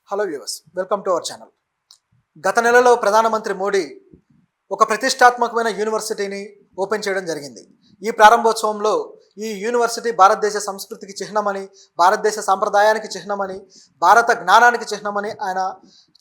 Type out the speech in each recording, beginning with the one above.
Hello viewers, welcome to our channel. గత నెలలో ప్రధానమంత్రి మోడీ ఒక ప్రతిష్టాత్మకమైన యూనివర్సిటీని ఓపెన్ చేయడం జరిగింది. ఈ ప్రారంభోత్సవంలో ఈ యూనివర్సిటీ భారతదేశ సంస్కృతికి చిహ్నమని, భారతదేశ సాంప్రదాయానికి చిహ్నమని, భారత జ్ఞానానికి చిహ్నమని ఆయన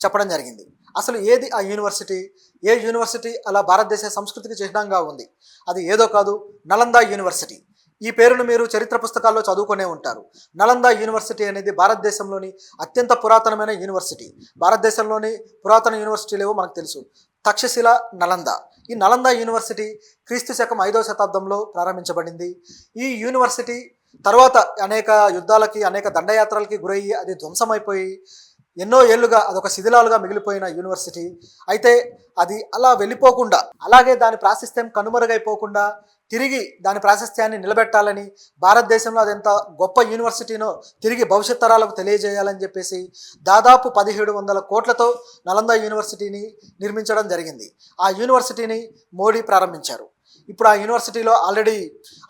చెప్పడం జరిగింది. అసలు ఏది ఆ యూనివర్సిటీ? ఏ యూనివర్సిటీ అలా భారతదేశ సంస్కృతికి చిహ్నంగా ఉంది? అది ఏదో కాదు, నలంద యూనివర్సిటీ. ఈ పేరును మీరు చరిత్ర పుస్తకాల్లో చదువుకునే ఉంటారు. నలంద యూనివర్సిటీ అనేది భారతదేశంలోని అత్యంత పురాతనమైన యూనివర్సిటీ. భారతదేశంలోని పురాతన యూనివర్సిటీలు ఏవో మనకు తెలుసు: తక్షశిల, నలంద. ఈ నలంద యూనివర్సిటీ క్రీస్తు శకం 5వ శతాబ్దంలో ప్రారంభించబడింది. ఈ యూనివర్సిటీ తర్వాత అనేక యుద్ధాలకి, అనేక దండయాత్రలకి గురయ్యి అది ధ్వంసమైపోయి ఎన్నో ఏళ్లుగా అదొక శిథిలాలుగా మిగిలిపోయిన యూనివర్సిటీ. అయితే అది అలా వెళ్ళిపోకుండా, అలాగే దాని ప్రాశస్త్యం కనుమరుగైపోకుండా తిరిగి దాని ప్రాశస్త్యాన్ని నిలబెట్టాలని, భారతదేశంలో అది ఎంత గొప్ప యూనివర్సిటీనో తిరిగి భవిష్యత్ తరాలకు తెలియజేయాలని చెప్పేసి దాదాపు 1700 కోట్లతో నలంద యూనివర్సిటీని నిర్మించడం జరిగింది. ఆ యూనివర్సిటీని మోడీ ప్రారంభించారు. ఇప్పుడు ఆ యూనివర్సిటీలో ఆల్రెడీ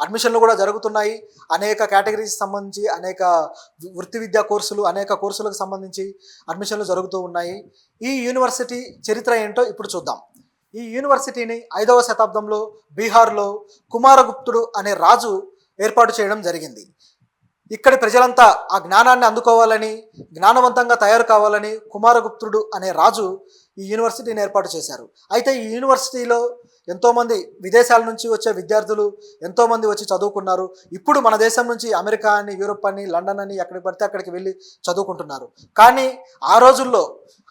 అడ్మిషన్లు కూడా జరుగుతున్నాయి. అనేక కేటగిరీస్ సంబంధించి, అనేక వృత్తి విద్యా కోర్సులు, అనేక కోర్సులకు సంబంధించి అడ్మిషన్లు జరుగుతూ ఉన్నాయి. ఈ యూనివర్సిటీ చరిత్ర ఏంటో ఇప్పుడు చూద్దాం. ఈ యూనివర్సిటీని 5వ శతాబ్దంలో బీహార్లో కుమారగుప్తుడు అనే రాజు ఏర్పాటు చేయడం జరిగింది. ఇక్కడి ప్రజలంతా ఆ జ్ఞానాన్ని అందుకోవాలని, జ్ఞానవంతంగా తయారు కావాలని కుమారగుప్తుడు అనే రాజు ఈ యూనివర్సిటీని ఏర్పాటు చేశారు. అయితే ఈ యూనివర్సిటీలో ఎంతోమంది విదేశాల నుంచి వచ్చే విద్యార్థులు ఎంతోమంది వచ్చి చదువుకున్నారు. ఇప్పుడు మన దేశం నుంచి అమెరికా అని, యూరోప్ అని, లండన్ అని ఎక్కడికి పడితే అక్కడికి వెళ్ళి చదువుకుంటున్నారు. కానీ ఆ రోజుల్లో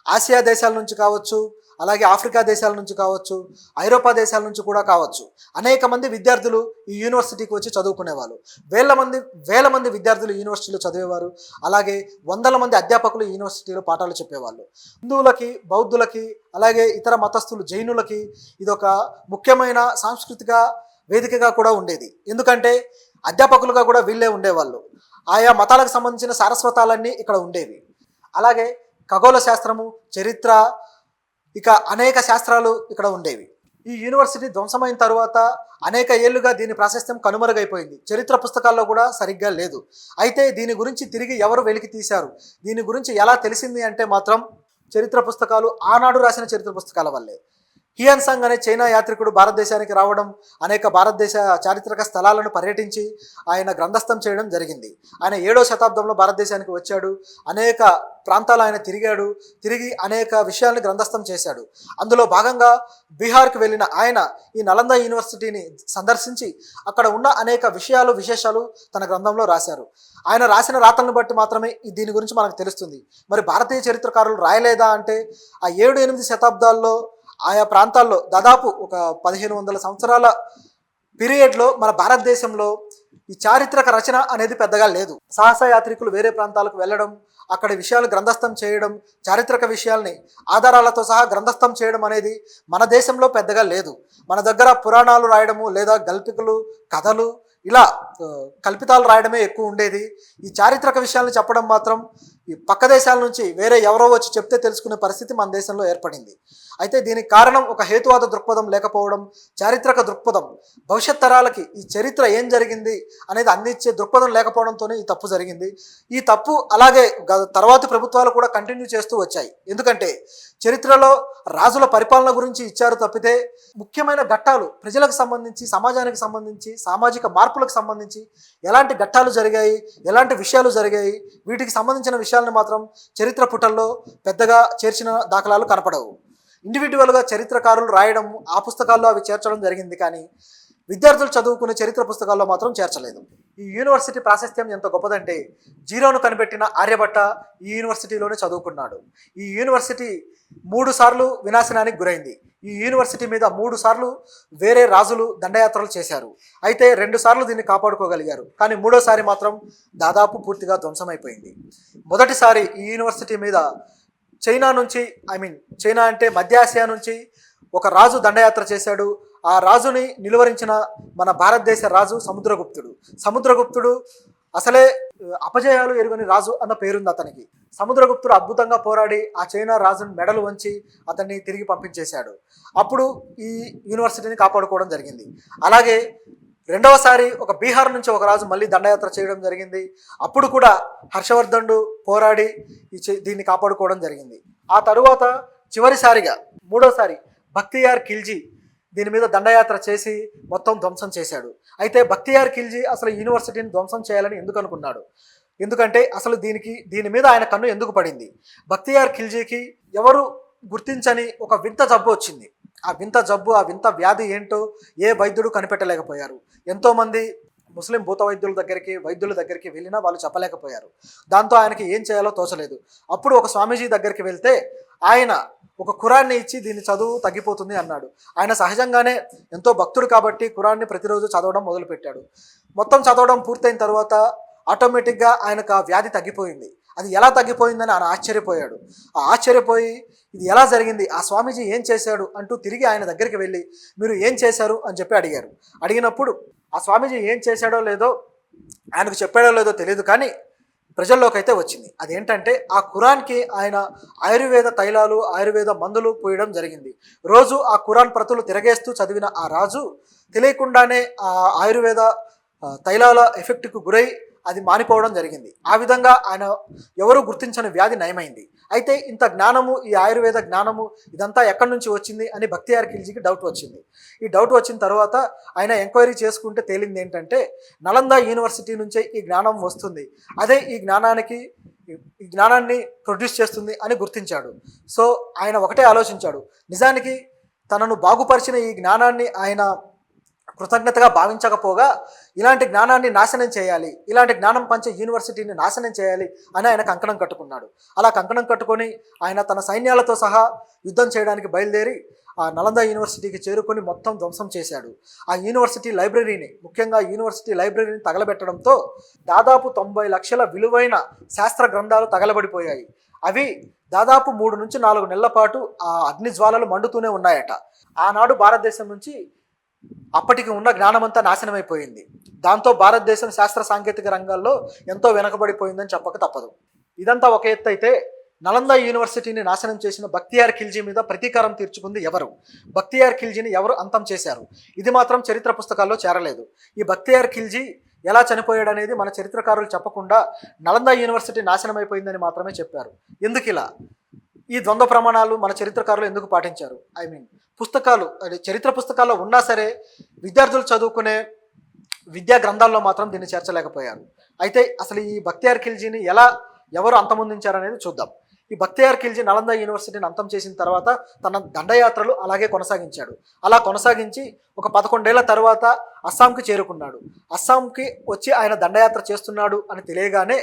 ఆసియా దేశాల నుంచి కావచ్చు, అలాగే ఆఫ్రికా దేశాల నుంచి కావచ్చు, ఐరోపా దేశాల నుంచి కూడా కావచ్చు, అనేక మంది విద్యార్థులు ఈ యూనివర్సిటీకి వచ్చి చదువుకునేవాళ్ళు. వేల మంది విద్యార్థులు యూనివర్సిటీలో చదివేవారు. అలాగే వందల మంది అధ్యాపకులు యూనివర్సిటీలో పాఠాలు చెప్పేవాళ్ళు. హిందువులకి, బౌద్ధులకి, అలాగే ఇతర మతస్థులు, జైనులకి ఇదొక ముఖ్యమైన సాంస్కృతిక వేదికగా కూడా ఉండేది. ఎందుకంటే అధ్యాపకులుగా కూడా వీళ్ళే ఉండేవాళ్ళు. ఆయా మతాలకు సంబంధించిన సారస్వతాలన్నీ ఇక్కడ ఉండేవి. అలాగే ఖగోళ శాస్త్రము, చరిత్ర, ఇక అనేక శాస్త్రాలు ఇక్కడ ఉండేవి. ఈ యూనివర్సిటీ ధ్వంసమైన తర్వాత అనేక ఏళ్లుగా దీని ప్రాశస్త్యం కనుమరుగైపోయింది. చరిత్ర పుస్తకాల్లో కూడా సరిగ్గా లేదు. అయితే దీని గురించి తిరిగి ఎవరు వెలికి తీశారు, దీని గురించి ఎలా తెలిసింది అంటే మాత్రం చరిత్ర పుస్తకాలు, ఆనాడు రాసిన చరిత్ర పుస్తకాల వల్లే. హియాన్సాంగ్ అనే చైనా యాత్రికుడు భారతదేశానికి రావడం, అనేక భారతదేశ చారిత్రక స్థలాలను పర్యటించి ఆయన గ్రంథస్థం చేయడం జరిగింది. ఆయన 7వ శతాబ్దంలో భారతదేశానికి వచ్చాడు. అనేక ప్రాంతాలు ఆయన తిరిగి అనేక విషయాలను గ్రంథస్థం చేశాడు. అందులో భాగంగా బీహార్కి వెళ్ళిన ఆయన ఈ నలంద యూనివర్సిటీని సందర్శించి అక్కడ ఉన్న అనేక విశేషాలు తన గ్రంథంలో రాశారు. ఆయన రాసిన రాతలను బట్టి మాత్రమే దీని గురించి మనకు తెలుస్తుంది. మరి భారతీయ చరిత్రకారులు రాయలేదా అంటే, ఆ 7-8 శతాబ్దాల్లో ఆయా ప్రాంతాల్లో దాదాపు ఒక 1500 సంవత్సరాల పీరియడ్లో మన భారతదేశంలో ఈ చారిత్రక రచన అనేది పెద్దగా లేదు. సాహస యాత్రికులు వేరే ప్రాంతాలకు వెళ్ళడం, అక్కడి విషయాలు గ్రంథస్థం చేయడం, చారిత్రక విషయాల్ని ఆధారాలతో సహా గ్రంథస్థం చేయడం అనేది మన దేశంలో పెద్దగా లేదు. మన దగ్గర పురాణాలు రాయడము, లేదా గల్పికలు, కథలు, ఇలా కల్పితాలు రాయడమే ఎక్కువ ఉండేది. ఈ చారిత్రక విషయాలను చెప్పడం మాత్రం ఈ పక్క దేశాల నుంచి వేరే ఎవరో వచ్చి చెప్తే తెలుసుకునే పరిస్థితి మన దేశంలో ఏర్పడింది. అయితే దీనికి కారణం ఒక హేతువాద దృక్పథం లేకపోవడం, చారిత్రక దృక్పథం, భవిష్యత్ తరాలకి ఈ చరిత్ర ఏం జరిగింది అనేది అందించే దృక్పథం లేకపోవడంతోనే ఈ తప్పు జరిగింది. ఈ తప్పు అలాగే తర్వాతి ప్రభుత్వాలు కూడా కంటిన్యూ చేస్తూ వచ్చాయి. ఎందుకంటే చరిత్రలో రాజుల పరిపాలన గురించి ఇచ్చారు తప్పితే ముఖ్యమైన ఘట్టాలు, ప్రజలకు సంబంధించి, సమాజానికి సంబంధించి, సామాజిక మార్పులకు సంబంధించి ఎలాంటి ఘట్టాలు జరిగాయి, ఎలాంటి విషయాలు జరిగాయి, వీటికి సంబంధించిన విషయాలను మాత్రం చరిత్ర పుటల్లో పెద్దగా చేర్చిన దాఖలాలు కనపడవు. ఇండివిజువల్గా చరిత్రకారులు రాయడం, ఆ పుస్తకాల్లో అవి చేర్చడం జరిగింది, కానీ విద్యార్థులు చదువుకునే చరిత్ర పుస్తకాల్లో మాత్రం చేర్చలేదు. ఈ యూనివర్సిటీ ప్రాశస్త్యం ఎంత గొప్పదంటే, జీరోను కనిపెట్టిన ఆర్యభట్ట ఈ యూనివర్సిటీలోనే చదువుకున్నాడు. ఈ యూనివర్సిటీ 3 సార్లు వినాశనానికి గురైంది. ఈ యూనివర్సిటీ మీద 3 సార్లు వేరే రాజులు దండయాత్రలు చేశారు. అయితే 2 సార్లు దీన్ని కాపాడుకోగలిగారు. కానీ 3వసారి మాత్రం దాదాపు పూర్తిగా ధ్వంసమైపోయింది. మొదటిసారి ఈ యూనివర్సిటీ మీద చైనా అంటే మధ్య ఆసియా నుంచి ఒక రాజు దండయాత్ర చేశాడు. ఆ రాజుని నిలువరించిన మన భారతదేశ రాజు సముద్రగుప్తుడు అసలే అపజయాలు ఎరుగని రాజు అన్న పేరుంది అతనికి. సముద్రగుప్తుడు అద్భుతంగా పోరాడి ఆ చైనా రాజుని మెడలు వంచి అతన్ని తిరిగి పంపించేశాడు. అప్పుడు ఈ యూనివర్సిటీని కాపాడుకోవడం జరిగింది. అలాగే రెండవసారి ఒక బీహార్ నుంచి ఒక రాజు మళ్ళీ దండయాత్ర చేయడం జరిగింది. అప్పుడు కూడా హర్షవర్ధనుడు పోరాడి దీన్ని కాపాడుకోవడం జరిగింది. ఆ తరువాత చివరిసారిగా మూడోసారి బక్తియార్ ఖిల్జీ దీని మీద దండయాత్ర చేసి మొత్తం ధ్వంసం చేశాడు. అయితే బక్తియార్ ఖిల్జీ అసలు యూనివర్సిటీని ధ్వంసం చేయాలని ఎందుకు అనుకున్నాడు? ఎందుకంటే అసలు దీని మీద ఆయన కన్ను ఎందుకు పడింది? బక్తియార్ ఖిల్జీకి ఎవరు గుర్తించని ఒక వింత జబ్బు వచ్చింది. ఆ వింత జబ్బు, ఆ వింత వ్యాధి ఏంటో ఏ వైద్యుడు కనిపెట్టలేకపోయారు. ఎంతోమంది ముస్లిం భూత వైద్యుల దగ్గరికి వెళ్ళినా వాళ్ళు చెప్పలేకపోయారు. దాంతో ఆయనకి ఏం చేయాలో తోచలేదు. అప్పుడు ఒక స్వామీజీ దగ్గరికి వెళ్తే ఆయన ఒక ఖురాన్ని ఇచ్చి దీన్ని చదువు తగ్గిపోతుంది అన్నాడు. ఆయన సహజంగానే ఎంతో భక్తుడు కాబట్టి ఖురాన్ని ప్రతిరోజు చదవడం మొదలుపెట్టాడు. మొత్తం చదవడం పూర్తయిన తర్వాత ఆటోమేటిక్గా ఆయనకు ఆ వ్యాధి తగ్గిపోయింది. అది ఎలా తగ్గిపోయిందని ఆయన ఆశ్చర్యపోయాడు. ఆశ్చర్యపోయి ఇది ఎలా జరిగింది, ఆ స్వామీజీ ఏం చేశాడు అంటూ తిరిగి ఆయన దగ్గరికి వెళ్ళి మీరు ఏం చేశారు అని చెప్పి అడిగారు. అడిగినప్పుడు ఆ స్వామీజీ ఏం చేశాడో లేదో ఆయనకు చెప్పాడో లేదో తెలియదు, కానీ ప్రజల్లోకి అయితే వచ్చింది. అదేంటంటే ఆ ఖురాన్కి ఆయన ఆయుర్వేద తైలాలు, ఆయుర్వేద మందులు పోయడం జరిగింది. రోజు ఆ ఖురాన్ ప్రతులు తిరగేస్తూ చదివిన ఆ రాజు తెలియకుండానే ఆ ఆయుర్వేద తైలాల ఎఫెక్ట్కు గురై అది మానిపోవడం జరిగింది. ఆ విధంగా ఆయన ఎవరు గుర్తించని వ్యాధి నయమైంది. అయితే ఇంత జ్ఞానము, ఈ ఆయుర్వేద జ్ఞానము ఇదంతా ఎక్కడి నుంచి వచ్చింది అని బక్తియార్ ఖిల్జీకి డౌట్ వచ్చింది. ఈ డౌట్ వచ్చిన తర్వాత ఆయన ఎంక్వైరీ చేసుకుంటే తేలింది ఏంటంటే నలంద యూనివర్సిటీ నుంచే ఈ జ్ఞానం వస్తుంది, అదే ఈ జ్ఞానాన్ని ప్రొడ్యూస్ చేస్తుంది అని గుర్తించాడు. సో ఆయన ఒకటే ఆలోచించాడు, నిజానికి తనను బాగుపరిచిన ఈ జ్ఞానాన్ని ఆయన కృతజ్ఞతగా భావించకపోగా ఇలాంటి జ్ఞానాన్ని నాశనం చేయాలి, ఇలాంటి జ్ఞానం పంచే యూనివర్సిటీని నాశనం చేయాలి అని ఆయన కంకణం కట్టుకున్నాడు. అలా కంకణం కట్టుకొని ఆయన తన సైన్యాలతో సహా యుద్ధం చేయడానికి బయలుదేరి ఆ నలంద యూనివర్సిటీకి చేరుకొని మొత్తం ధ్వంసం చేశాడు. ఆ యూనివర్సిటీ లైబ్రరీని, ముఖ్యంగా యూనివర్సిటీ లైబ్రరీని తగలబెట్టడంతో దాదాపు 90 లక్షల విలువైన శాస్త్ర గ్రంథాలు తగలబడిపోయాయి. అవి దాదాపు 3 నుంచి 4 నెలల పాటు ఆ అగ్ని జ్వాలలు మండుతూనే ఉన్నాయట. ఆనాడు భారతదేశం నుంచి అప్పటికి ఉన్న జ్ఞానమంతా నాశనమైపోయింది. దాంతో భారతదేశం శాస్త్ర సాంకేతిక రంగాల్లో ఎంతో వెనకబడిపోయిందని చెప్పక తప్పదు. ఇదంతా ఒక ఎత్తు అయితే నలంద యూనివర్సిటీని నాశనం చేసిన బక్తియార్ ఖిల్జీ మీద ప్రతీకారం తీర్చుకుంది ఎవరు? బక్తియార్ ఖిల్జీని ఎవరు అంతం చేశారు? ఇది మాత్రం చరిత్ర పుస్తకాల్లో చేరలేదు. ఈ బక్తియార్ ఖిల్జీ ఎలా చనిపోయాడు అనేది మన చరిత్రకారులు చెప్పకుండా నలంద యూనివర్సిటీ నాశనం అయిపోయిందని మాత్రమే చెప్పారు. ఎందుకు ఇలా? ఈ ద్వంద్వ ప్రమాణాలు మన చరిత్రకారులు ఎందుకు పాటించారు? పుస్తకాలు, చరిత్ర పుస్తకాల్లో ఉన్నా సరే విద్యార్థులు చదువుకునే విద్యా గ్రంథాల్లో మాత్రం దీన్ని చేర్చలేకపోయారు. అయితే అసలు ఈ బక్తియార్ ఖిల్జీని ఎవరు అంతమొందించారనేది చూద్దాం. ఈ బక్తియార్ ఖిల్జీ నలంద యూనివర్సిటీని అంతం చేసిన తర్వాత తన దండయాత్రలు అలాగే కొనసాగించాడు. అలా కొనసాగించి ఒక 11 ఏళ్ల తర్వాత అస్సాంకి చేరుకున్నాడు. అస్సాంకి వచ్చి ఆయన దండయాత్ర చేస్తున్నాడు అని తెలియగానే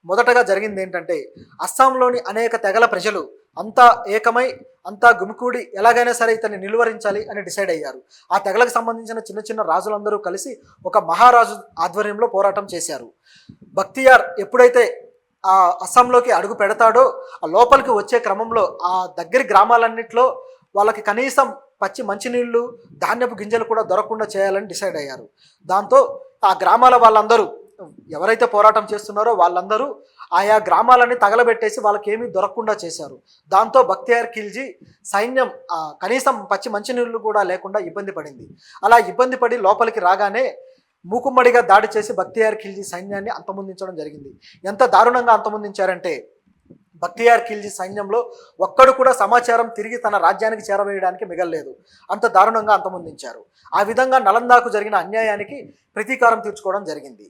మొదటగా జరిగింది ఏంటంటే అస్సాంలోని అనేక తెగల ప్రజలు అంతా ఏకమై, అంతా గుమికూడి ఎలాగైనా సరే ఇతన్ని నిలువరించాలి అని డిసైడ్ అయ్యారు. ఆ తెగలకు సంబంధించిన చిన్న చిన్న రాజులందరూ కలిసి ఒక మహారాజు ఆధ్వర్యంలో పోరాటం చేశారు. బక్తియార్ ఎప్పుడైతే ఆ అస్సాంలోకి అడుగు పెడతాడో ఆ లోపలికి వచ్చే క్రమంలో ఆ దగ్గరి గ్రామాలన్నింటిలో వాళ్ళకి కనీసం పచ్చి మంచినీళ్ళు, ధాన్యపు గింజలు కూడా దొరకకుండా చేయాలని డిసైడ్ అయ్యారు. దాంతో ఆ గ్రామాల వాళ్ళందరూ ఎవరైతే పోరాటం చేస్తున్నారో వాళ్ళందరూ ఆయా గ్రామాలని తగలబెట్టేసి వాళ్ళకి ఏమీ దొరకకుండా చేశారు. దాంతో బక్తియార్ ఖిల్జీ సైన్యం కనీసం పచ్చి మంచినీళ్ళు కూడా లేకుండా ఇబ్బంది పడింది. అలా ఇబ్బంది పడి లోపలికి రాగానే మూకుమ్మడిగా దాడి చేసి బక్తియార్ ఖిల్జీ సైన్యాన్ని అంతమొందించడం జరిగింది. ఎంత దారుణంగా అంతమొందించారంటే బక్తియార్ ఖిల్జీ సైన్యంలో ఒక్కడు కూడా సమాచారం తిరిగి తన రాజ్యానికి చేరవేయడానికి మిగలలేదు. అంత దారుణంగా అంతమొందించారు. ఆ విధంగా నలందాకు జరిగిన అన్యాయానికి ప్రతీకారం తీర్చుకోవడం జరిగింది.